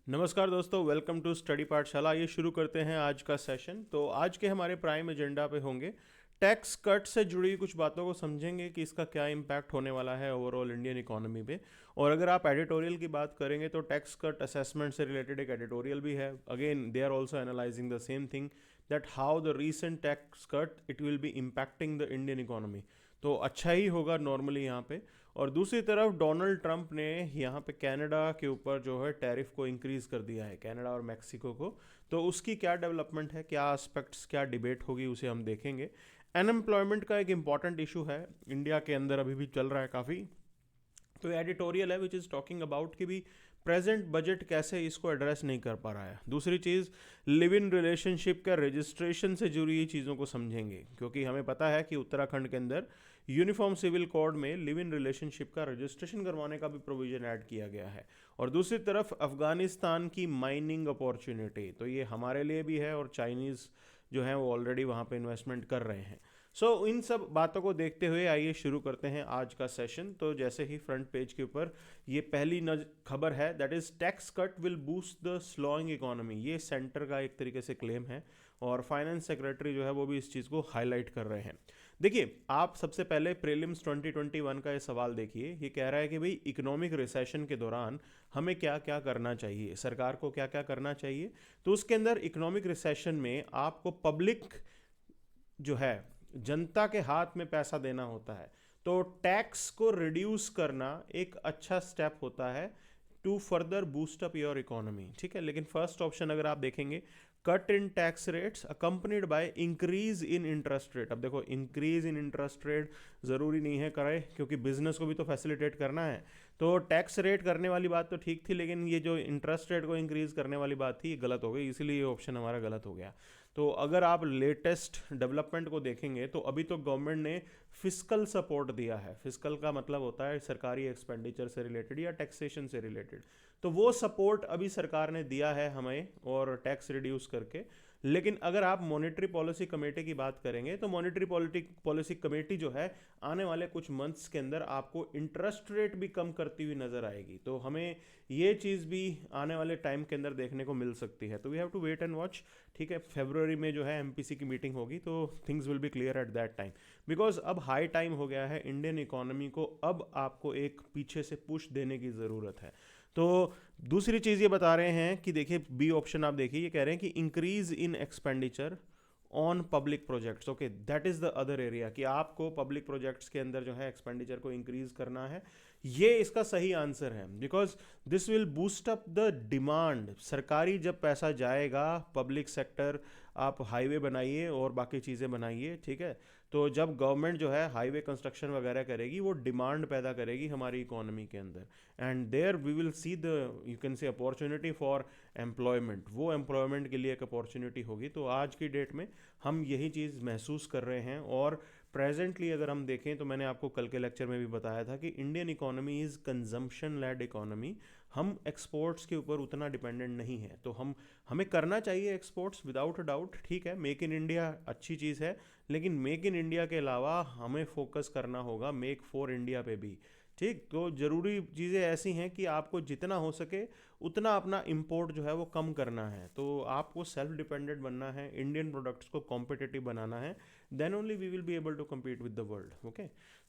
नमस्कार दोस्तों, welcome to study पाठशाला। ये शुरू करते हैं आज का सेशन। तो आज के हमारे प्राइम एजेंडा पे होंगे टैक्स कट से जुड़ी कुछ बातों को समझेंगे कि इसका क्या इम्पैक्ट होने वाला है ओवरऑल इंडियन इकोनॉमी पे। और अगर आप एडिटोरियल की बात करेंगे तो टैक्स कट असेसमेंट से रिलेटेड एक एडिटोरियल भी है। Again they are also analysing the same thing that how the recent tax cut it will be impacting the Indian economy. तो अच्छा ही होगा नॉर्मली यहाँ पे। और दूसरी तरफ डोनाल्ड ट्रंप ने यहाँ पे कनाडा के ऊपर जो है टैरिफ को इंक्रीज कर दिया है, कनाडा और मैक्सिको को। तो उसकी क्या डेवलपमेंट है, क्या एस्पेक्ट्स, क्या डिबेट होगी, उसे हम देखेंगे। अनएम्प्लॉयमेंट का एक इंपॉर्टेंट इशू है, इंडिया के अंदर अभी भी चल रहा है काफ़ी। तो एडिटोरियल है विच इज़ टॉकिंग अबाउट कि भी प्रेजेंट बजट कैसे इसको एड्रेस नहीं कर पा रहा है। दूसरी चीज़, लिव इन रिलेशनशिप का रजिस्ट्रेशन से जुड़ी चीज़ों को समझेंगे, क्योंकि हमें पता है कि उत्तराखंड के अंदर यूनिफॉर्म सिविल कोड में लिव इन रिलेशनशिप का रजिस्ट्रेशन करवाने का भी प्रोविजन ऐड किया गया है। और दूसरी तरफ अफगानिस्तान की माइनिंग अपॉर्चुनिटी, तो ये हमारे लिए भी है और चाइनीज़ जो है वो ऑलरेडी वहाँ पे इन्वेस्टमेंट कर रहे हैं। इन सब बातों को देखते हुए आइए शुरू करते हैं आज का सेशन। तो जैसे ही फ्रंट पेज के ऊपर ये पहली खबर है, that is tax cut will boost the slowing economy. ये सेंटर का एक तरीके से क्लेम है और फाइनेंस सेक्रेटरी जो है वो भी इस चीज़ को हाईलाइट कर रहे हैं। देखिए, आप सबसे पहले प्रीलिम्स 2021 का ये सवाल देखिए। ये कह रहा है कि भाई इकोनॉमिक रिसेशन के दौरान हमें क्या क्या करना चाहिए, सरकार को क्या क्या करना चाहिए। तो उसके अंदर इकोनॉमिक रिसेशन में आपको पब्लिक जो है, जनता के हाथ में पैसा देना होता है। तो टैक्स को रिड्यूस करना एक अच्छा स्टेप होता है to further boost up your economy, ठीक है। लेकिन फर्स्ट ऑप्शन अगर आप देखेंगे, cut in tax rates accompanied by increase in interest rate. अब देखो, इंक्रीज इन इंटरेस्ट रेट ज़रूरी नहीं है करे, क्योंकि बिजनेस को भी तो फैसिलिटेट करना है। तो टैक्स रेट करने वाली बात तो ठीक थी, लेकिन ये जो इंटरेस्ट रेट को इंक्रीज करने वाली बात थी ये गलत हो गई, इसीलिए ये ऑप्शन हमारा गलत हो गया। तो अगर आप लेटेस्ट डेवलपमेंट को देखेंगे तो अभी तो गवर्नमेंट ने फिस्कल सपोर्ट दिया है। फिस्कल का मतलब होता है सरकारी एक्सपेंडिचर से रिलेटेड या टैक्सेशन से रिलेटेड। तो वो सपोर्ट अभी सरकार ने दिया है हमें, और टैक्स रिड्यूस करके। लेकिन अगर आप मॉनेटरी पॉलिसी कमेटी की बात करेंगे तो मॉनेटरी पॉलिसी कमेटी जो है आने वाले कुछ मंथ्स के अंदर आपको इंटरेस्ट रेट भी कम करती हुई नजर आएगी। तो हमें ये चीज़ भी आने वाले टाइम के अंदर देखने को मिल सकती है। तो we have to wait and watch, ठीक है। फेब्रुअरी में जो है एमपीसी की मीटिंग होगी, तो things will be clear at that time. Because अब हाई टाइम हो गया है इंडियन इकोनॉमी को, अब आपको एक पीछे से पुश देने की ज़रूरत है। तो दूसरी चीज़ ये बता रहे हैं कि देखिए, बी ऑप्शन आप देखिए, ये कह रहे हैं कि increase in expenditure on public projects. Okay, that is the other area, कि आपको पब्लिक प्रोजेक्ट्स के अंदर जो है एक्सपेंडिचर को इंक्रीज करना है। ये इसका सही आंसर है, because this will boost up the demand. सरकारी जब पैसा जाएगा पब्लिक सेक्टर, आप हाईवे बनाइए और बाकी चीज़ें बनाइए, ठीक है। तो जब गवर्नमेंट जो है हाईवे कंस्ट्रक्शन वगैरह करेगी, वो डिमांड पैदा करेगी हमारी इकोनॉमी के अंदर, and there we will see the, you can say, opportunity for employment. वो एम्प्लॉयमेंट के लिए एक अपॉर्चुनिटी होगी। तो आज की डेट में हम यही चीज़ महसूस कर रहे हैं। और प्रेजेंटली अगर हम देखें तो मैंने आपको कल के लेक्चर में भी बताया था कि Indian economy is consumption led economy. हम एक्सपोर्ट्स के ऊपर उतना डिपेंडेंट नहीं है। तो हमें करना चाहिए एक्सपोर्ट्स विदाउट अ डाउट, ठीक है। मेक इन इंडिया अच्छी चीज़ है, लेकिन मेक इन इंडिया के अलावा हमें फोकस करना होगा मेक फॉर इंडिया पे भी, ठीक। तो ज़रूरी चीज़ें ऐसी हैं कि आपको जितना हो सके उतना अपना इंपोर्ट जो है वो कम करना है। तो आपको सेल्फ डिपेंडेंट बनना है, इंडियन प्रोडक्ट्स को कॉम्पिटिटिव बनाना है, then only we will be able to compete with the world. Okay,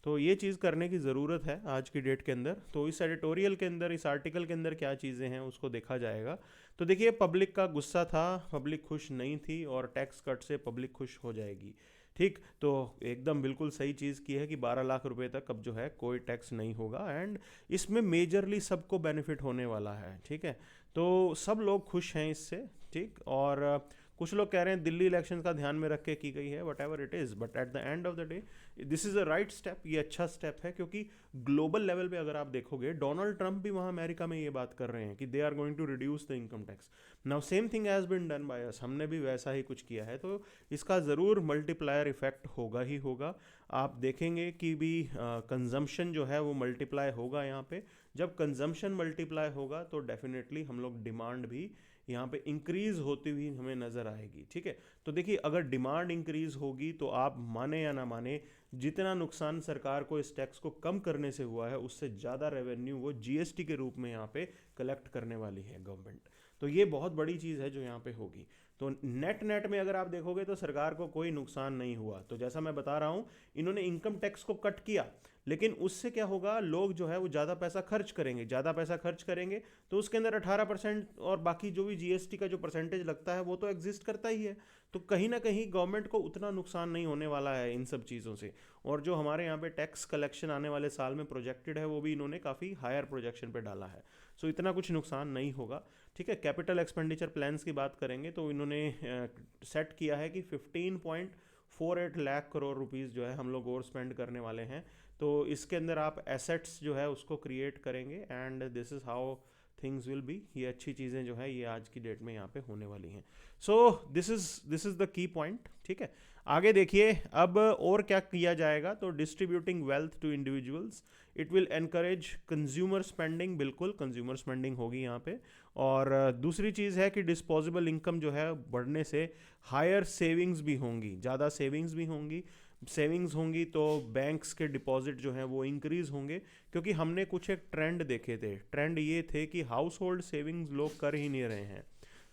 तो ये चीज़ करने की ज़रूरत है आज की डेट के अंदर। तो इस एडिटोरियल के अंदर, इस आर्टिकल के अंदर क्या चीज़ें हैं उसको देखा जाएगा। तो देखिए, पब्लिक का गुस्सा था, पब्लिक खुश नहीं थी, और टैक्स कट से पब्लिक खुश हो जाएगी, ठीक। तो एकदम बिल्कुल सही चीज़ की है कि 12 लाख रुपए तक अब जो है कोई टैक्स नहीं होगा, एंड इसमें मेजरली सबको बेनिफिट होने वाला है, ठीक है। तो सब लोग खुश हैं इससे, ठीक। और कुछ लोग कह रहे हैं दिल्ली इलेक्शन का ध्यान में रख के की गई है, what ever it is, but at the end of the day this is a right step. ये अच्छा स्टेप है, क्योंकि ग्लोबल लेवल पे अगर आप देखोगे, डोनाल्ड ट्रंप भी वहाँ अमेरिका में ये बात कर रहे हैं कि they are going to reduce the income tax. Now same thing has been done by us, हमने भी वैसा ही कुछ किया है। तो इसका ज़रूर मल्टीप्लायर इफेक्ट होगा ही होगा। आप देखेंगे कि भी कंजम्पशन जो है वो मल्टीप्लाई होगा यहाँ पे। जब कंजम्पशन मल्टीप्लाई होगा तो डेफिनेटली हम लोग डिमांड भी यहाँ पे इंक्रीज होती हुई हमें नज़र आएगी। ठीक है, तो देखिए अगर डिमांड इंक्रीज होगी तो आप माने या ना माने, जितना नुकसान सरकार को इस टैक्स को कम करने से हुआ है उससे ज़्यादा रेवेन्यू वो जीएसटी के रूप में यहाँ पे कलेक्ट करने वाली है गवर्नमेंट। तो ये बहुत बड़ी चीज़ है जो यहाँ पे होगी। तो नेट नेट में अगर आप देखोगे तो सरकार को कोई नुकसान नहीं हुआ। तो जैसा मैं बता रहा हूँ, इन्होंने इनकम टैक्स को कट किया, लेकिन उससे क्या होगा, लोग जो है वो ज़्यादा पैसा खर्च करेंगे। ज़्यादा पैसा खर्च करेंगे तो उसके अंदर 18% और बाकी जो भी जीएसटी का जो परसेंटेज लगता है वो तो एग्जिस्ट करता ही है। तो कहीं ना कहीं गवर्नमेंट को उतना नुकसान नहीं होने वाला है इन सब चीज़ों से। और जो हमारे यहाँ पे टैक्स कलेक्शन आने वाले साल में प्रोजेक्टेड है वो भी इन्होंने काफ़ी हायर प्रोजेक्शन पे डाला है। सो इतना कुछ नुकसान नहीं होगा। ठीक है, कैपिटल एक्सपेंडिचर प्लान्स की बात करेंगे तो इन्होंने सेट किया है कि 15.48 लाख करोड़ रुपीस जो है हम लोग और स्पेंड करने वाले हैं। तो इसके अंदर आप एसेट्स जो है उसको क्रिएट करेंगे and this is how things will be. ये अच्छी चीज़ें जो है ये आज की डेट में यहाँ पे होने वाली हैं। So this is the key point. ठीक है, आगे देखिए अब और क्या किया जाएगा। तो distributing wealth to individuals, it will encourage consumer spending. बिल्कुल कंज्यूमर स्पेंडिंग होगी यहाँ पे। और दूसरी चीज़ है कि डिस्पोजेबल इनकम जो है बढ़ने से हायर सेविंग्स भी होंगी, ज़्यादा सेविंग्स भी होंगी। सेविंग्स होंगी तो बैंक्स के डिपॉजिट जो हैं वो इंक्रीज़ होंगे, क्योंकि हमने कुछ एक ट्रेंड देखे थे। ट्रेंड ये थे कि हाउस होल्ड सेविंग्स लोग कर ही नहीं रहे हैं।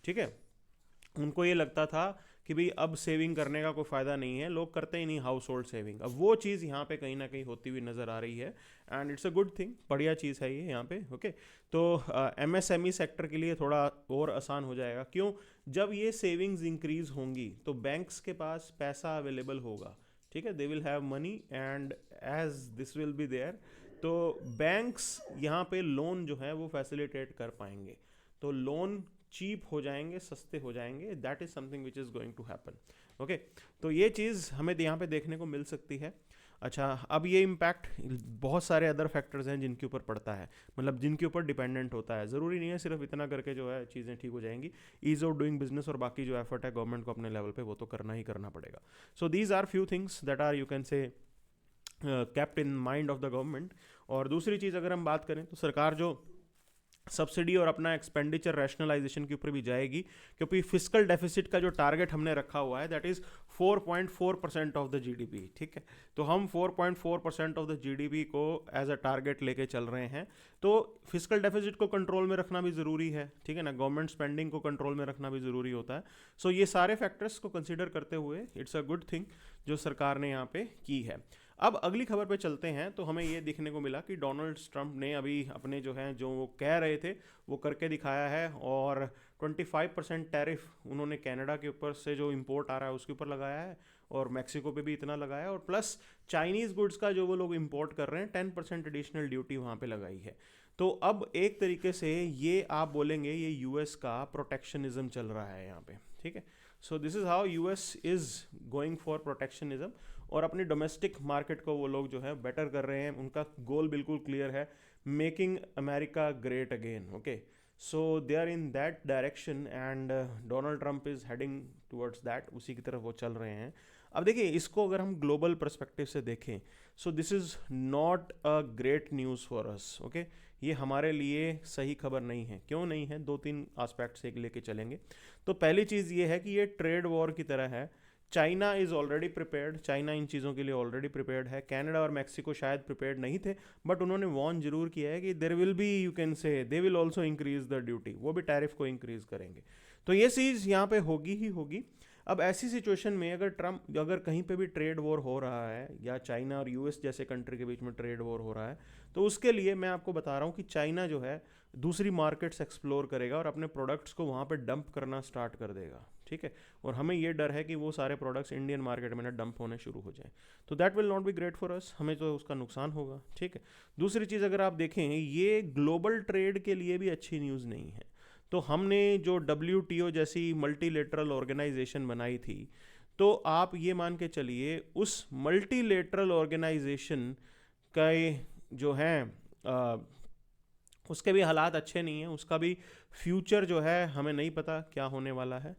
ठीक है, उनको ये लगता था कि भाई अब सेविंग करने का कोई फ़ायदा नहीं है, लोग करते ही नहीं हाउस होल्ड सेविंग। अब वो चीज़ यहाँ पे कहीं ना कहीं होती हुई नज़र आ रही है and it's a good thing, बढ़िया चीज़ है ये यहाँ पे। ओके, तो एमएसएमई सेक्टर के लिए थोड़ा और आसान हो जाएगा। क्यों? जब ये सेविंग्स इंक्रीज होंगी तो बैंक्स के पास पैसा अवेलेबल होगा। ठीक है, they will have money and as this will be there, तो बैंक्स यहाँ पे लोन जो है वो फैसिलिटेट कर पाएंगे। तो लोन चीप हो जाएंगे, सस्ते हो जाएंगे। That is something which is going to happen. Okay, तो ये चीज़ हमें यहाँ पे देखने को मिल सकती है। अच्छा, अब ये इम्पैक्ट बहुत सारे अदर फैक्टर्स हैं जिनके ऊपर पड़ता है, मतलब जिनके ऊपर डिपेंडेंट होता है। ज़रूरी नहीं है सिर्फ इतना करके जो है चीज़ें ठीक हो जाएंगी। ईज ऑफ डूइंग बिजनेस और बाकी जो एफर्ट है गवर्नमेंट को अपने लेवल पे वो तो करना ही करना पड़ेगा। So these are few things that are you can say kept in mind of the government. और दूसरी चीज़ अगर हम बात करें तो सरकार जो सब्सिडी और अपना एक्सपेंडिचर रैशनलाइजेशन के ऊपर भी जाएगी, क्योंकि फिस्कल डेफिसिट का जो टारगेट हमने रखा हुआ है that is 4.4% of the GDP. ठीक है, तो हम 4.4% ऑफ द जीडीपी को एज अ टारगेट लेके चल रहे हैं। तो फिस्कल डेफिसिट को कंट्रोल में रखना भी ज़रूरी है। ठीक है ना, गवर्नमेंट स्पेंडिंग को कंट्रोल में रखना भी ज़रूरी होता है। सो ये सारे फैक्टर्स को कंसिडर करते हुए इट्स अ गुड थिंग जो सरकार ने यहाँ पे की है। अब अगली खबर पे चलते हैं तो हमें ये देखने को मिला कि डोनाल्ड ट्रंप ने अभी अपने जो हैं जो वो कह रहे थे वो करके दिखाया है। और 25% टैरिफ उन्होंने कनाडा के ऊपर से जो इंपोर्ट आ रहा है उसके ऊपर लगाया है, और मैक्सिको पे भी इतना लगाया है, और प्लस चाइनीज़ गुड्स का जो वो लोग इंपोर्ट कर रहे हैं 10% एडिशनल ड्यूटी वहाँ पे लगाई है। तो अब एक तरीके से ये आप बोलेंगे ये यूएस का प्रोटेक्शनिज्म चल रहा है यहाँ पे। ठीक है, सो this is how US is going for protectionism, और अपनी डोमेस्टिक मार्केट को वो लोग जो है बेटर कर रहे हैं। उनका गोल बिल्कुल क्लियर है, making America great again. Okay, so they are in that direction and Donald Trump is heading towards that, उसी की तरफ वो चल रहे हैं। अब देखिए इसको अगर हम ग्लोबल पर्सपेक्टिव से देखें, सो this is not a great news for us. Okay, ये हमारे लिए सही खबर नहीं है। क्यों नहीं है? दो तीन आस्पेक्ट से लेके चलेंगे। तो पहली चीज़ ये है कि ये ट्रेड वॉर की तरह है। China is already prepared, China इन चीज़ों के लिए ऑलरेडी प्रिपेयर्ड है। कनाडा और मैक्सिको शायद प्रिपेयर्ड नहीं थे, बट उन्होंने वॉर्न जरूर किया है कि there will be, you can say they will also increase the duty, वो भी टैरिफ को इंक्रीज करेंगे। तो ये चीज़ यहाँ पे होगी ही होगी। अब ऐसी सिचुएशन में अगर कहीं पे भी ट्रेड वॉर हो रहा है या चाइना और यूएस जैसे कंट्री के बीच में ट्रेड वॉर हो रहा है, तो उसके लिए मैं आपको बता रहा हूँ कि चाइना जो है दूसरी मार्केट्स एक्सप्लोर करेगा और अपने प्रोडक्ट्स को वहाँ पे डंप करना स्टार्ट कर देगा। ठीक है, और हमें ये डर है कि वो सारे प्रोडक्ट्स इंडियन मार्केट में ना डंप होने शुरू हो जाए। तो that will not be great for us, हमें तो उसका नुकसान होगा। ठीक है, दूसरी चीज़ अगर आप देखें, ये ग्लोबल ट्रेड के लिए भी अच्छी न्यूज़ नहीं है। तो हमने जो WTO जैसी मल्टीलेटरल ऑर्गेनाइजेशन बनाई थी, तो आप ये मान के चलिए उस मल्टीलेटरल ऑर्गेनाइजेशन का जो है उसके भी हालात अच्छे नहीं हैं, उसका भी फ्यूचर जो है हमें नहीं पता क्या होने वाला है।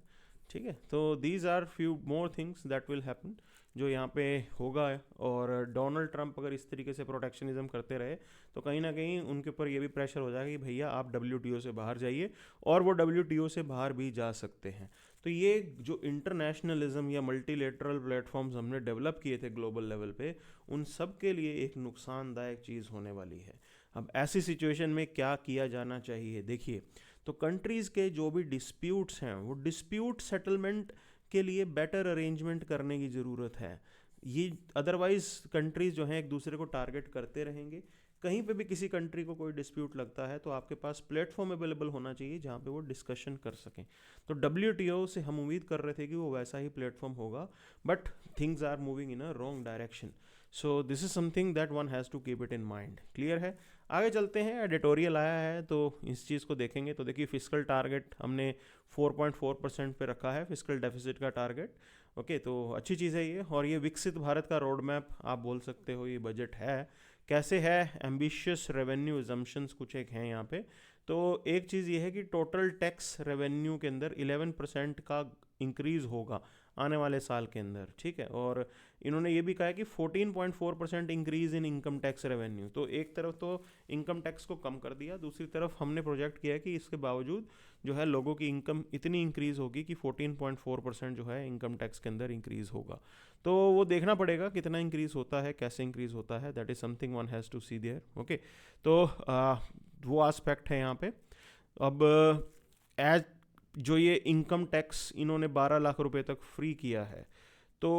ठीक है, तो these are few more things that will happen. जो यहाँ पे होगा। और डोनाल्ड ट्रंप अगर इस तरीके से प्रोटेक्शनिज्म करते रहे तो कहीं ना कहीं उनके ऊपर ये भी प्रेशर हो जाएगा कि भैया आप डब्ल्यूटीओ से बाहर जाइए, और वो डब्ल्यूटीओ से बाहर भी जा सकते हैं। तो ये जो इंटरनेशनलिज्म या मल्टीलेटरल प्लेटफॉर्म्स हमने डेवलप किए थे ग्लोबल लेवल पे, उन सब के लिए एक नुकसानदायक चीज़ होने वाली है। अब ऐसी सिचुएशन में क्या किया जाना चाहिए, देखिए, तो कंट्रीज़ के जो भी डिस्प्यूट्स हैं वो डिस्प्यूट सेटलमेंट के लिए बेटर अरेंजमेंट करने की ज़रूरत है। ये अदरवाइज़ कंट्रीज़ जो हैं एक दूसरे को टारगेट करते रहेंगे। कहीं पे भी किसी कंट्री को कोई डिस्प्यूट लगता है तो आपके पास प्लेटफॉर्म अवेलेबल होना चाहिए जहाँ पे वो डिस्कशन कर सकें। तो डब्ल्यूटीओ से हम उम्मीद कर रहे थे कि वो वैसा ही प्लेटफॉर्म होगा, but things are moving in a wrong direction. So this is something that one has to keep it in mind. Clear है? आगे चलते हैं, एडिटोरियल आया है तो इस चीज़ को देखेंगे। तो देखिए, फिस्कल टारगेट हमने 4.4% पे रखा है, फिस्कल डेफिसिट का टारगेट। ओके, तो अच्छी चीज़ है ये। और ये विकसित भारत का रोड मैप आप बोल सकते हो, ये बजट है। कैसे है? एम्बिशियस रेवेन्यू एजम्पशंस कुछ एक हैं यहाँ पे। तो एक चीज़ ये है कि टोटल टैक्स रेवेन्यू के अंदर 11% का इंक्रीज़ होगा आने वाले साल के अंदर, ठीक है। और इन्होंने ये भी कहा है कि 14.4% increase in income tax revenue. तो एक तरफ तो इनकम टैक्स को कम कर दिया, दूसरी तरफ हमने प्रोजेक्ट किया है कि इसके बावजूद जो है लोगों की इनकम इतनी इंक्रीज़ होगी कि 14.4% जो है इनकम टैक्स के अंदर इंक्रीज़ होगा। तो वो देखना पड़ेगा कितना इंक्रीज़ होता है, कैसे इंक्रीज़ होता है, that is something one has to see there. Okay, तो वो एस्पेक्ट है यहाँ पे। अब एज जो ये इनकम टैक्स इन्होंने 12 लाख रुपए तक फ्री किया है, तो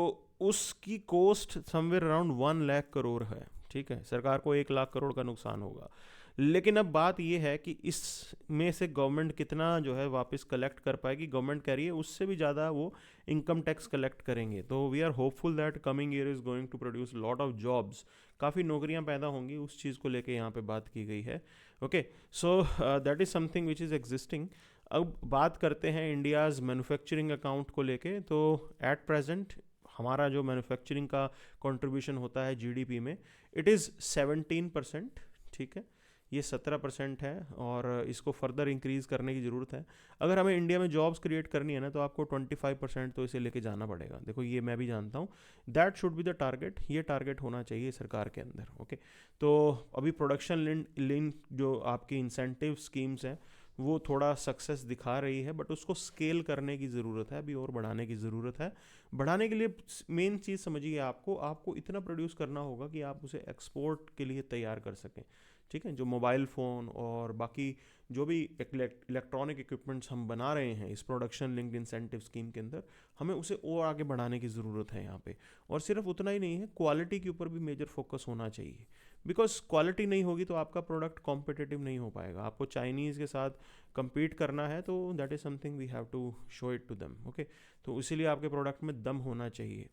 उसकी cost somewhere around 1 lakh crore है, ठीक है। सरकार को 1 लाख करोड़ का नुकसान होगा। लेकिन अब बात यह है कि इसमें से गवर्नमेंट कितना जो है वापस कलेक्ट कर पाएगी। गवर्नमेंट कह रही है उससे भी ज़्यादा वो इनकम टैक्स कलेक्ट करेंगे। तो we are hopeful that coming year is going to produce lot of jobs, काफ़ी नौकरियां पैदा होंगी, उस चीज़ को लेके यहाँ पे बात की गई है। Okay, so that is something which is existing. अब बात करते हैं इंडियाज़ मैन्युफैक्चरिंग अकाउंट को लेके। तो एट प्रेजेंट हमारा जो मैन्युफैक्चरिंग का कंट्रीब्यूशन होता है जीडीपी में, इट इज़ 17%, ठीक है। ये 17% है और इसको फर्दर इंक्रीज़ करने की ज़रूरत है। अगर हमें इंडिया में जॉब्स क्रिएट करनी है ना, तो आपको 25% तो इसे लेके जाना पड़ेगा। देखो, ये मैं भी जानता हूँ, that should be the target. ये टारगेट होना चाहिए सरकार के अंदर। ओके, तो अभी प्रोडक्शन लिंक जो आपकी इंसेंटिव स्कीम्स हैं वो थोड़ा सक्सेस दिखा रही है, बट उसको स्केल करने की ज़रूरत है, अभी और बढ़ाने की ज़रूरत है। बढ़ाने के लिए मेन चीज़ समझिए, आपको इतना प्रोड्यूस करना होगा कि आप उसे एक्सपोर्ट के लिए तैयार कर सकें, ठीक है। जो मोबाइल फ़ोन और बाकी जो भी इलेक्ट्रॉनिक इक्विपमेंट्स हम बना रहे हैं इस प्रोडक्शन लिंक्ड इंसेंटिव स्कीम के अंदर, हमें उसे और आगे बढ़ाने की ज़रूरत है यहाँ पे। और सिर्फ उतना ही नहीं है, क्वालिटी के ऊपर भी मेजर फोकस होना चाहिए। बिकॉज क्वालिटी नहीं होगी तो आपका प्रोडक्ट कॉम्पिटिटिव नहीं हो पाएगा। आपको चाइनीज़ के साथ compete करना है, तो that is something we have to show it to them. Okay, तो इसीलिए आपके प्रोडक्ट में दम होना चाहिए।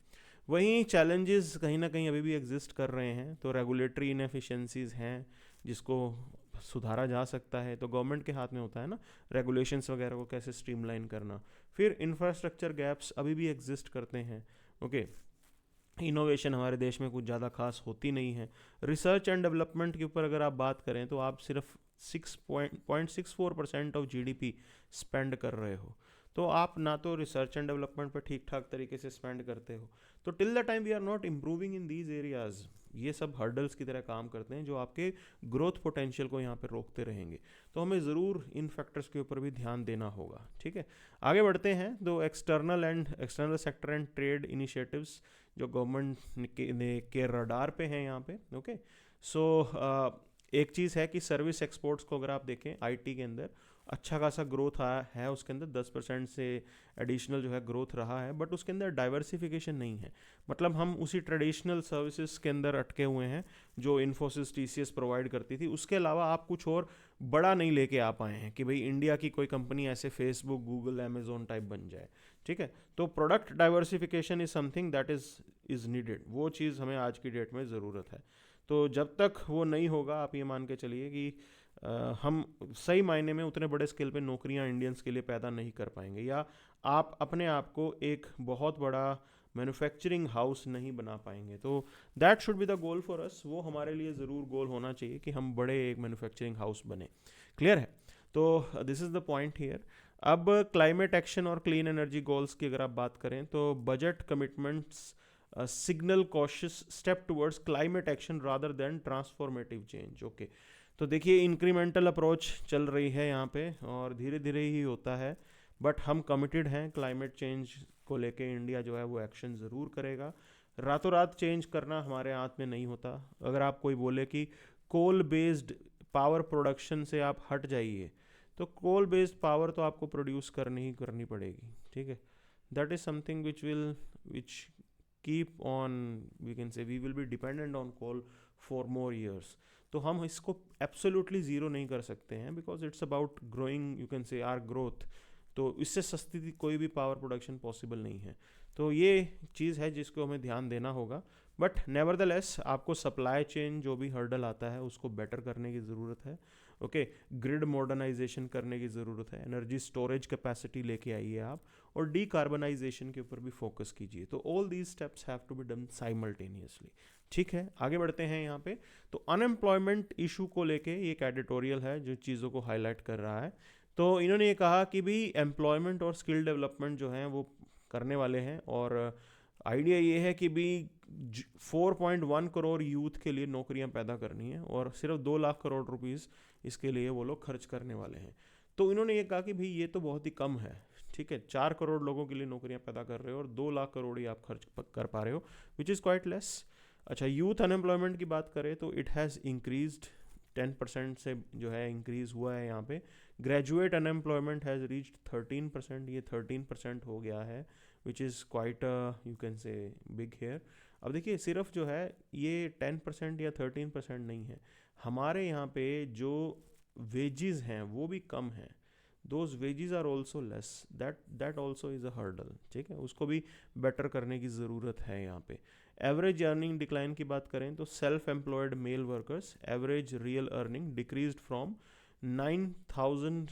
वहीं चैलेंजेस कहीं ना कहीं अभी भी एग्जिस्ट कर रहे हैं। तो रेगुलेटरी इनएफिशिएंसीज हैं जिसको सुधारा जा सकता है। तो गवर्नमेंट के हाथ में होता है ना, रेगुलेशंस वगैरह को कैसे स्ट्रीमलाइन करना। फिर इंफ्रास्ट्रक्चर गैप्स अभी भी एग्जिस्ट करते हैं। ओके, इनोवेशन हमारे देश में कुछ ज़्यादा खास होती नहीं है। रिसर्च एंड डेवलपमेंट के ऊपर अगर आप बात करें तो आप सिर्फ 6.64% ऑफ जीडीपी स्पेंड कर रहे हो। तो आप ना तो रिसर्च एंड डेवलपमेंट पर ठीक ठाक तरीके से स्पेंड करते हो। तो till the time we are not improving in these areas, ये सब हर्डल्स की तरह काम करते हैं जो आपके ग्रोथ पोटेंशियल को यहाँ पे रोकते रहेंगे। तो हमें ज़रूर इन फैक्टर्स के ऊपर भी ध्यान देना होगा, ठीक है। आगे बढ़ते हैं। तो external sector and trade initiatives जो गवर्नमेंट के रडार पे हैं यहाँ पे। ओके, सो एक चीज़ है कि सर्विस एक्सपोर्ट्स को अगर आप देखें, आईटी के अंदर अच्छा खासा ग्रोथ आया है, उसके अंदर 10% से एडिशनल जो है ग्रोथ रहा है, बट उसके अंदर डाइवर्सिफिकेशन नहीं है। मतलब हम उसी ट्रेडिशनल सर्विसेज के अंदर अटके हुए हैं जो इन्फोसिस टीसीएस प्रोवाइड करती थी। उसके अलावा आप कुछ और बड़ा नहीं लेके आ पाए हैं कि भाई इंडिया की कोई कंपनी ऐसे फेसबुक, गूगल, अमेजोन टाइप बन जाए, ठीक है। तो product diversification is something that is needed. वो चीज़ हमें आज की डेट में ज़रूरत है। तो जब तक वो नहीं होगा, आप ये मान के चलिए कि हम सही मायने में उतने बड़े स्केल पे नौकरियां इंडियंस के लिए पैदा नहीं कर पाएंगे, या आप अपने आप को एक बहुत बड़ा मैन्युफैक्चरिंग हाउस नहीं बना पाएंगे। तो that should be the goal for us. वो हमारे लिए ज़रूर गोल होना चाहिए कि हम बड़े एक मैन्युफैक्चरिंग हाउस बने। क्लियर है? तो this is the point here. अब क्लाइमेट एक्शन और क्लीन एनर्जी गोल्स की अगर आप बात करें तो budget commitments signal cautious step towards climate action rather than transformative change. Okay, तो देखिए इंक्रीमेंटल अप्रोच चल रही है यहाँ पे और धीरे धीरे ही होता है, बट हम कमिटेड हैं क्लाइमेट चेंज को लेके। इंडिया जो है वो एक्शन ज़रूर करेगा। रातों रात चेंज करना हमारे हाथ में नहीं होता। अगर आप कोई बोले कि कोल बेस्ड पावर प्रोडक्शन से आप हट जाइए, तो कोल बेस्ड पावर तो आपको प्रोड्यूस करनी ही करनी पड़ेगी, ठीक है। That is something which keep on, we can say we will be dependent on coal for more years. तो हम इसको एब्सोल्युटली ज़ीरो नहीं कर सकते हैं, because it's about growing, you can say our growth. तो इससे सस्ती कोई भी पावर प्रोडक्शन पॉसिबल नहीं है। तो ये चीज़ है जिसको हमें ध्यान देना होगा। बट नेवरदलेस आपको सप्लाई चेन जो भी हर्डल आता है उसको बेटर करने की ज़रूरत है। ओके, ग्रिड मॉडर्नाइजेशन करने की ज़रूरत है, एनर्जी स्टोरेज कैपेसिटी लेके आइए आप, और डीकार्बनाइजेशन के ऊपर भी फोकस कीजिए। तो all these steps have to be done simultaneously. ठीक है, आगे बढ़ते हैं यहाँ पे। तो अनएम्प्लॉयमेंट इशू को लेके एक एडिटोरियल है जो चीज़ों को हाईलाइट कर रहा है। तो इन्होंने ये कहा कि भी एम्प्लॉयमेंट और स्किल डेवलपमेंट जो है वो करने वाले हैं, और आइडिया ये है कि भी 4.1 करोड़ यूथ के लिए नौकरियां पैदा करनी है, और सिर्फ 2 लाख करोड़ रुपीस इसके लिए वो लोग खर्च करने वाले हैं। तो इन्होंने ये कहा कि भाई ये तो बहुत ही कम है, ठीक है, 4 करोड़ लोगों के लिए नौकरियां पैदा कर रहे हो और 2 लाख करोड़ ही आप खर्च कर पा रहे हो, विच इज़ क्वाइट लेस। अच्छा, यूथ अनएम्प्लॉयमेंट की बात करें तो इट हैज़ इंक्रीज्ड 10% से जो है इंक्रीज़ हुआ है यहाँ पे। ग्रेजुएट अनएम्प्लॉयमेंट हैज़ रीच्ड 13%, ये 13% हो गया है, which is quite you can say big here. अब देखिए सिर्फ जो है ये 10% या 13% नहीं है, हमारे यहाँ पे जो वेजेस हैं वो भी कम हैं। Those wages are also less, that also is a hurdle, ठीक है, उसको भी बेटर करने की ज़रूरत है यहाँ पे। एवरेज अर्निंग डिक्लाइन की बात करें तो self employed male workers average real earning decreased from 9,000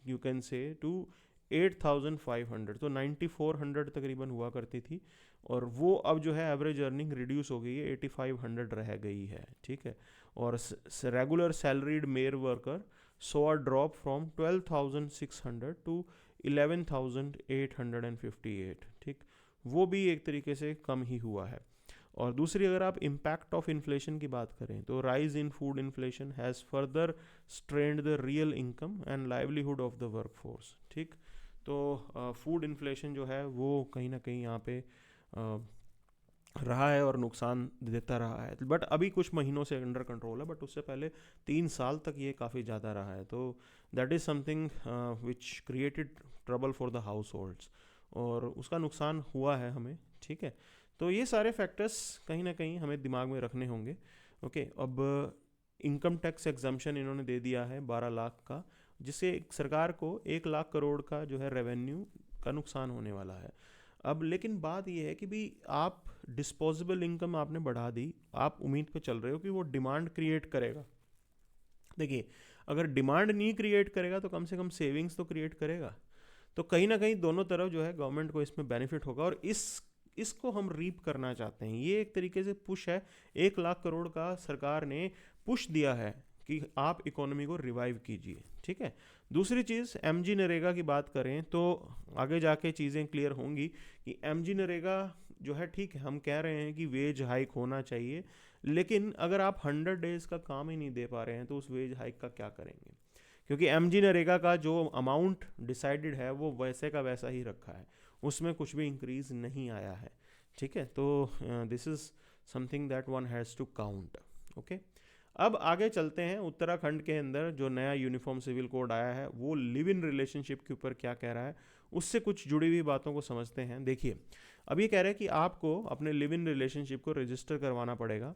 you can say to 8,500, तो 9,400 तकरीबन हुआ करती थी, और वो अब जो है एवरेज अर्निंग रिड्यूस हो गई है, 8,500 रह गई है, ठीक है। और regular salaried male worker saw a drop from 12,600 to 11,858, ठीक, वो भी एक तरीके से कम ही हुआ है। और दूसरी अगर आप इम्पैक्ट ऑफ इन्फ्लेशन की बात करें तो rise in food inflation has further strained the real income and livelihood of the workforce, ठीक। तो फूड इन्फ्लेशन जो है वो कहीं ना कहीं यहाँ पे रहा है और नुकसान देता रहा है, बट अभी कुछ महीनों से अंडर कंट्रोल है, बट उससे पहले 3 साल तक ये काफ़ी ज़्यादा रहा है। तो that is something which created trouble for the house holds, और उसका नुकसान हुआ है हमें, ठीक है। तो ये सारे फैक्टर्स कहीं ना कहीं हमें दिमाग में रखने होंगे। ओके, अब इनकम टैक्स एग्जम्पशन इन्होंने दे दिया है 12 लाख का, जिससे सरकार को 1 लाख करोड़ का जो है रेवेन्यू का नुकसान होने वाला है। अब लेकिन बात यह है कि भी आप डिस्पोजेबल इनकम आपने बढ़ा दी, आप उम्मीद पे चल रहे हो कि वो डिमांड क्रिएट करेगा। देखिए, अगर डिमांड नहीं क्रिएट करेगा तो कम से कम सेविंग्स तो क्रिएट करेगा। तो कहीं ना कहीं दोनों तरफ जो है गवर्नमेंट को इसमें बेनिफिट होगा, और इसको हम रीप करना चाहते हैं। ये एक तरीके से पुश है, 1 लाख करोड़ का सरकार ने पुश दिया है कि आप इकोनॉमी को रिवाइव कीजिए, ठीक है। दूसरी चीज़, एमजी नरेगा की बात करें तो आगे जाके चीज़ें क्लियर होंगी कि एमजी नरेगा जो है, ठीक है, हम कह रहे हैं कि वेज हाइक होना चाहिए, लेकिन अगर आप 100 डेज़ का काम ही नहीं दे पा रहे हैं तो उस वेज हाइक का क्या करेंगे, क्योंकि एमजी नरेगा का जो अमाउंट डिसाइडेड है वो वैसे का वैसा ही रखा है, उसमें कुछ भी इंक्रीज नहीं आया है, ठीक है। तो this is something that one has to count. Okay, अब आगे चलते हैं। उत्तराखंड के अंदर जो नया यूनिफॉर्म सिविल कोड आया है वो लिव इन रिलेशनशिप के ऊपर क्या कह रहा है, उससे कुछ जुड़ी हुई बातों को समझते हैं। देखिए, अब ये कह रहा है कि आपको अपने लिव इन रिलेशनशिप को रजिस्टर करवाना पड़ेगा।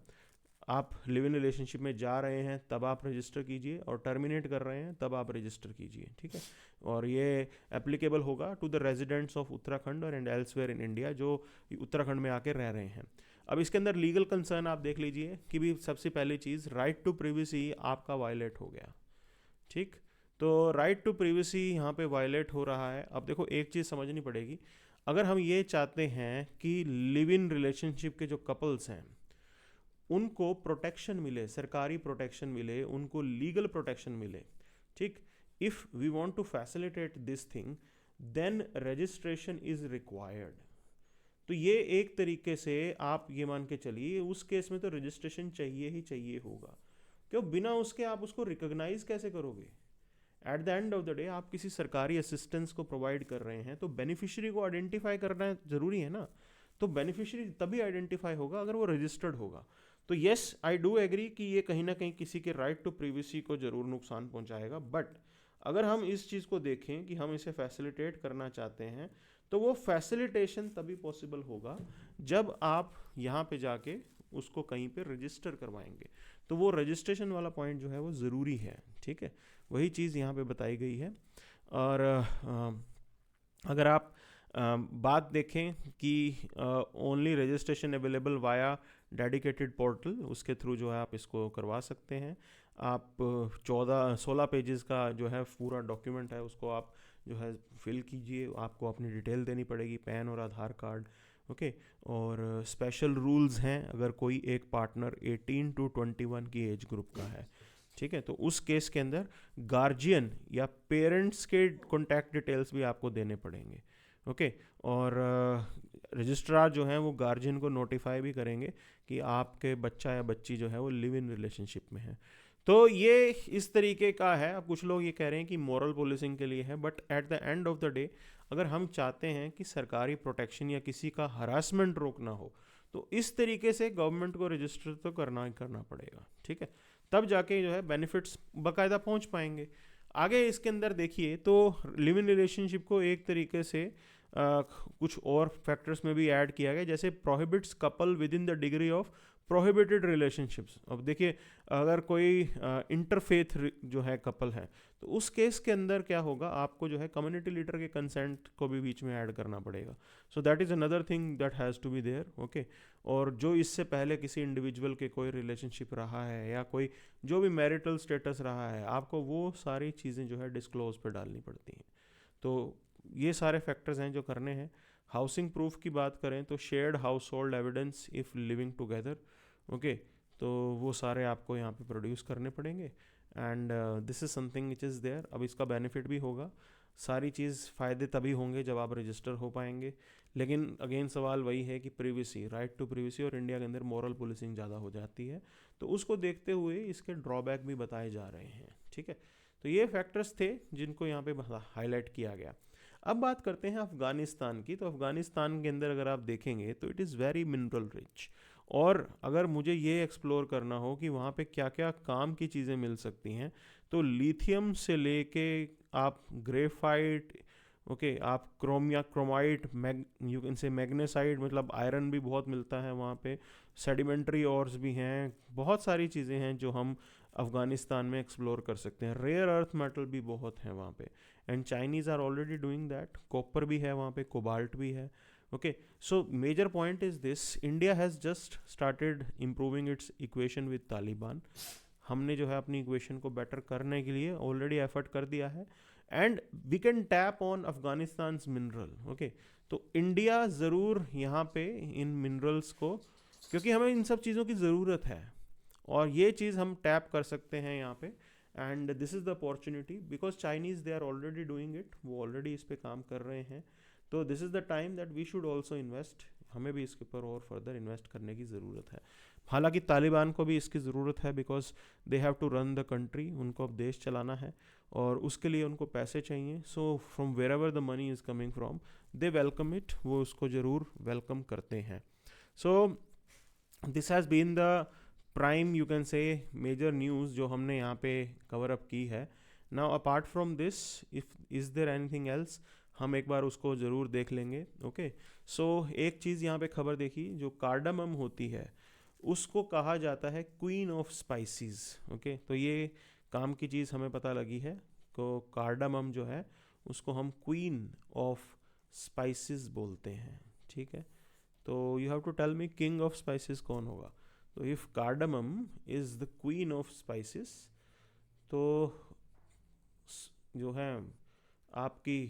आप लिव इन रिलेशनशिप में जा रहे हैं तब आप रजिस्टर कीजिए, और टर्मिनेट कर रहे हैं तब आप रजिस्टर कीजिए, ठीक है। और ये एप्लीकेबल होगा to the residents of Uttarakhand और एंड एल्सवेयर इन इंडिया, जो उत्तराखंड में आके रह रहे हैं। अब इसके अंदर लीगल कंसर्न आप देख लीजिए कि भी सबसे पहली चीज़, राइट टू प्रिवेसी आपका वायलेट हो गया, ठीक। तो राइट टू प्रिवेसी यहाँ पे वायलेट हो रहा है। अब देखो, एक चीज़ समझनी पड़ेगी, अगर हम ये चाहते हैं कि लिव इन रिलेशनशिप के जो कपल्स हैं उनको प्रोटेक्शन मिले, सरकारी प्रोटेक्शन मिले, उनको लीगल प्रोटेक्शन मिले, ठीक, if we want to facilitate this thing then registration is required. तो ये एक तरीके से आप ये मान के चलिए, उस केस में तो रजिस्ट्रेशन चाहिए ही चाहिए होगा, क्यों बिना उसके आप उसको रिकॉग्नाइज कैसे करोगे? At the end of the day आप किसी सरकारी असिस्टेंस को प्रोवाइड कर रहे हैं तो बेनिफिशियरी को आइडेंटिफाई करना ज़रूरी है ना। तो बेनिफिशियरी तभी आइडेंटिफाई होगा अगर वो रजिस्टर्ड होगा। तो येस, आई डू एग्री कि ये कहीं ना कहीं किसी के राइट टू प्रिवेसी को ज़रूर नुकसान पहुंचाएगा, बट अगर हम इस चीज़ को देखें कि हम इसे फैसिलिटेट करना चाहते हैं, तो वो फैसिलिटेशन तभी पॉसिबल होगा जब आप यहाँ पे जाके उसको कहीं पे रजिस्टर करवाएंगे। तो वो रजिस्ट्रेशन वाला पॉइंट जो है वो ज़रूरी है, ठीक है। वही चीज़ यहाँ पे बताई गई है। और अगर आप बात देखें कि only registration available via dedicated portal, उसके थ्रू जो है आप इसको करवा सकते हैं। आप 16 पेजेस का जो है पूरा डॉक्यूमेंट है, उसको आप जो है फिल कीजिए, आपको अपनी डिटेल देनी पड़ेगी, पैन और आधार कार्ड, ओके। और स्पेशल रूल्स हैं अगर कोई एक पार्टनर 18 to 21 की एज ग्रुप का है, ठीक है, तो उस केस के अंदर गार्जियन या पेरेंट्स के कॉन्टैक्ट डिटेल्स भी आपको देने पड़ेंगे, ओके। और रजिस्ट्रार जो हैं वो गार्जियन को नोटिफाई भी करेंगे कि आपके बच्चा या बच्ची जो है वो लिव इन रिलेशनशिप में है। तो ये इस तरीके का है। अब कुछ लोग ये कह रहे हैं कि मॉरल पुलिसिंग के लिए है, but at the end of the day अगर हम चाहते हैं कि सरकारी प्रोटेक्शन या किसी का हरासमेंट रोकना हो, तो इस तरीके से गवर्नमेंट को रजिस्टर तो करना ही करना पड़ेगा, ठीक है। तब जाके जो है बेनिफिट्स बाकायदा पहुंच पाएंगे। आगे इसके अंदर देखिए तो लिव इन रिलेशनशिप को एक तरीके से कुछ और फैक्टर्स में भी ऐड किया गया, जैसे prohibits couple with in the degree of prohibited relationships. अब देखिए अगर कोई इंटरफेथ जो है कपल है, तो उस केस के अंदर क्या होगा, आपको जो है कम्युनिटी लीडर के कंसेंट को भी बीच में ऐड करना पड़ेगा। So that is another thing that has to be there, okay. और जो इससे पहले किसी इंडिविजुअल के कोई रिलेशनशिप रहा है या कोई जो भी मैरिटल स्टेटस रहा है, आपको वो सारी चीज़ें जो है डिस्क्लोज पे डालनी पड़ती हैं। तो ये सारे फैक्टर्स हैं जो करने हैं। हाउसिंग प्रूफ की बात करें तो shared household evidence if living together, okay, तो वो सारे आपको यहाँ पे प्रोड्यूस करने पड़ेंगे। And this is something which is there. अब इसका बेनिफिट भी होगा, सारी चीज़ फ़ायदे तभी होंगे जब आप रजिस्टर हो पाएंगे। लेकिन अगेन सवाल वही है कि प्रिवेसी, राइट टू प्रिवेसी, और इंडिया के अंदर मॉरल पुलिसिंग ज़्यादा हो जाती है, तो उसको देखते हुए इसके ड्रॉबैक भी बताए जा रहे हैं, ठीक है। तो ये फैक्टर्स थे जिनको यहाँ पे हाईलाइट किया गया। अब बात करते हैं अफ़गानिस्तान की। तो अफ़गानिस्तान के अंदर अगर आप देखेंगे तो it is very mineral rich, और अगर मुझे ये एक्सप्लोर करना हो कि वहाँ पे क्या क्या काम की चीज़ें मिल सकती हैं, तो लिथियम से लेके आप ग्रेफाइट, ओके, आप क्रोमाइट, यू कैन से मैग्नेसाइट, मतलब आयरन भी बहुत मिलता है वहाँ पे, सेडिमेंट्री ऑर्स भी हैं, बहुत सारी चीज़ें हैं जो हम अफ़गानिस्तान में एक्सप्लोर कर सकते हैं। रेयर अर्थ मेटल भी बहुत है वहाँ पे, and Chinese are already doing that. Copper भी है वहाँ पे, कोबाल्ट भी है, okay. So major point is this: India has just started improving its equation with Taliban. हमने जो है अपनी इक्वेशन को बेटर करने के लिए ऑलरेडी एफर्ट कर दिया है, and we can tap on Afghanistan mineral, okay. तो इंडिया ज़रूर यहाँ पे इन मिनरल्स को, क्योंकि हमें इन सब चीज़ों की ज़रूरत है, और ये चीज़ हम टैप कर सकते हैं यहाँ पे। And this is the opportunity, because Chinese they are already doing it, वो ऑलरेडी इस पर काम कर रहे हैं। तो this is the time that we should also invest, हमें भी इसके ऊपर और फर्दर इन्वेस्ट करने की ज़रूरत है। हालांकि तालिबान को भी इसकी ज़रूरत है, because they have to run the country, उनको अब देश चलाना है और उसके लिए उनको पैसे चाहिए। So from wherever the money is coming from, they welcome it, वो उसको ज़रूर वेलकम करते हैं। So this has been the prime, you can say, major news जो हमने यहाँ पे कवर अप की है। Now apart from this, if is there anything else, हम एक बार उसको ज़रूर देख लेंगे, ओके। सो एक चीज़ यहाँ पे खबर देखी, जो कार्डामम होती है उसको कहा जाता है क्वीन ऑफ स्पाइसेस, ओके। तो ये काम की चीज़ हमें पता लगी है, तो कार्डामम जो है उसको हम क्वीन ऑफ स्पाइसेस बोलते हैं, ठीक है। तो you have to tell me king of spices कौन होगा। तो if cardamom is the queen of spices, तो जो है आपकी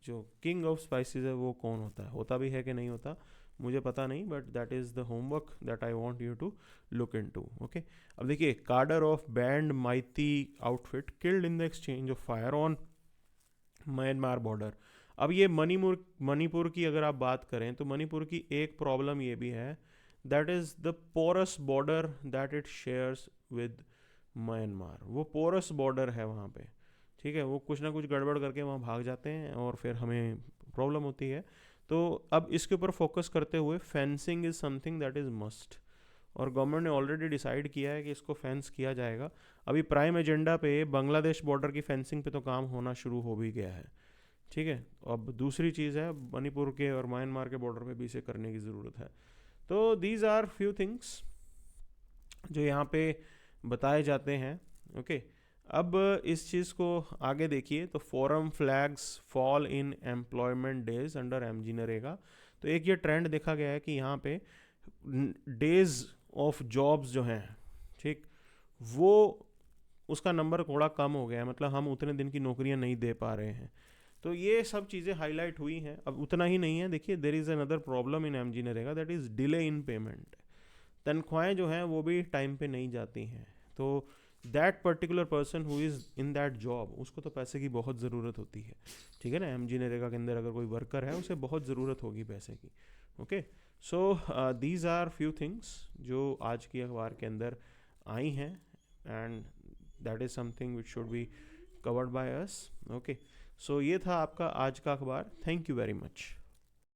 जो किंग ऑफ स्पाइसेस है वो कौन होता है, होता भी है कि नहीं होता मुझे पता नहीं, but that is the homework that I want you to look into, okay. अब देखिए, cadre of banned mighty outfit killed in the exchange of fire on Myanmar border. अब ये मणिपुर की अगर आप बात करें तो मणिपुर की एक प्रॉब्लम ये भी है, that is the porous border that it shares with Myanmar. वो पोरस बॉर्डर है वहाँ पे, ठीक है, वो कुछ ना कुछ गड़बड़ करके वहाँ भाग जाते हैं और फिर हमें प्रॉब्लम होती है। तो अब इसके ऊपर फोकस करते हुए fencing is something that is must, और गवर्नमेंट ने ऑलरेडी डिसाइड किया है कि इसको फेंस किया जाएगा। अभी प्राइम एजेंडा पे बांग्लादेश बॉर्डर की फेंसिंग पे तो काम होना शुरू हो भी गया है, ठीक है। अब दूसरी चीज़ है मणिपुर के और म्यांमार के बॉर्डर पे भी इसे करने की ज़रूरत है। तो दीज आर फ्यू थिंग्स जो यहाँ पे बताए जाते हैं, ओके। अब इस चीज़ को आगे देखिए तो forum flags fall in employment days under MG NREGA. तो एक ये ट्रेंड देखा गया है कि यहाँ पे डेज ऑफ जॉब्स जो हैं, ठीक, वो उसका नंबर थोड़ा कम हो गया है, मतलब हम उतने दिन की नौकरियां नहीं दे पा रहे हैं। तो ये सब चीज़ें हाईलाइट हुई हैं। अब उतना ही नहीं है, देखिए there is another problem in MG NREGA, that is delay in payment. तनख्वाहें जो हैं वो भी टाइम पे नहीं जाती हैं। तो that particular person who is in that job, उसको तो पैसे की बहुत ज़रूरत होती है, ठीक है ना। एमजी नरेगा के अंदर अगर कोई वर्कर है उसे बहुत ज़रूरत होगी पैसे की, okay. So these are few things जो आज की अखबार के अंदर आई हैं, and that is something which should be covered by us, okay. So ये था आपका आज का अखबार। Thank you very much.